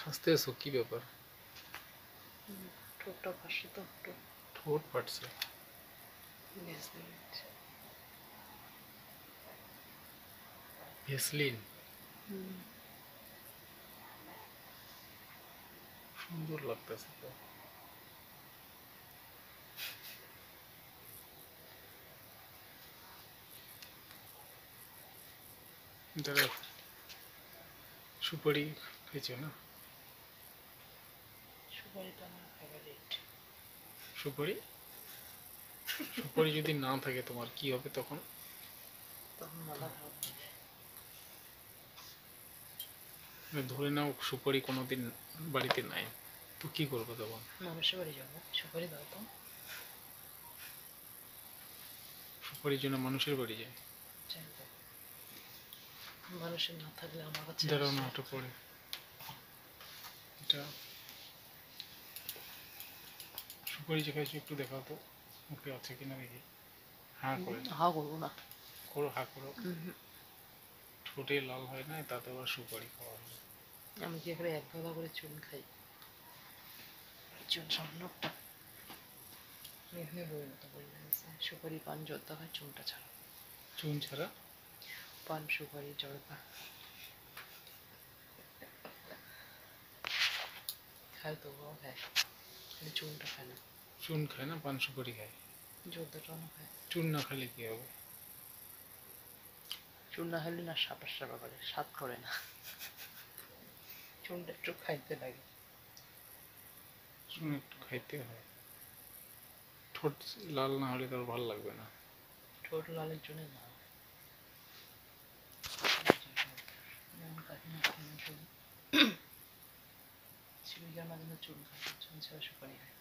হাসতেছো কি ব্যাপার? ঠোঁটটা ফাঁসে তো একটু। ঠোঁট ফাটছে? ভেসলিন? সুন্দর লাগতেছে তো। দাঁড়া, সুপারি খেয়েছো না? সুপারিটা আমার ফেভারিট। সুপারি? সুপারি যদি না থাকে তোমার কি হবে তখন? তখন মাথা খারাপ হবে। ধরে নাও সুপারি কোনোদিন বাড়িতে নাই, তো কি করবো তখন? মানুষের বাড়ি যাবো, সুপারি দাও তো। সুপারির জন্য মানুষের বাড়ি যায়? চাই তো। মানুষের না থাকলে আমার কাছে দাঁড়াও না, আসে। ওটা পরে এটা সুপারি যে খাইছো একটু দেখাও তো, মুখে আছে কিনা দেখি। হ্যাঁ করে হা করবো না। করো, হা করো। ঠোঁটে লাল হয় না, তাতে আবার সুপারি খাওয়া হয়? আমি কি এখানে এক গাদা করে চুন খাই? চুন সামান্য একটা এখানে বইয়ের মতো বলে গেছে, সুপারি পান জর্দা খায় চুনটা ছাড়া। চুন ছাড়া? পান সুপারি জর্দা খায় তো, ও খায়, কিন্তু চুনটা খায় না। চুন খায় না, পান সুপারি খায়। জর্দাটাও না খায়। চুন না খেলে কি হবে? চুন না খেলে না সাপা সাপা করে, স্বাদ করে না। চুনটা একটু খাইতে লাগে। চুন একটু খাইতে হয়। ঠোঁট লাল না হলে তার ভালো লাগবে না। ঠোঁট লালের জন্য না, শিবিকার মাঝে চুন খায়, চুন ছাড়া সুপারি খায়।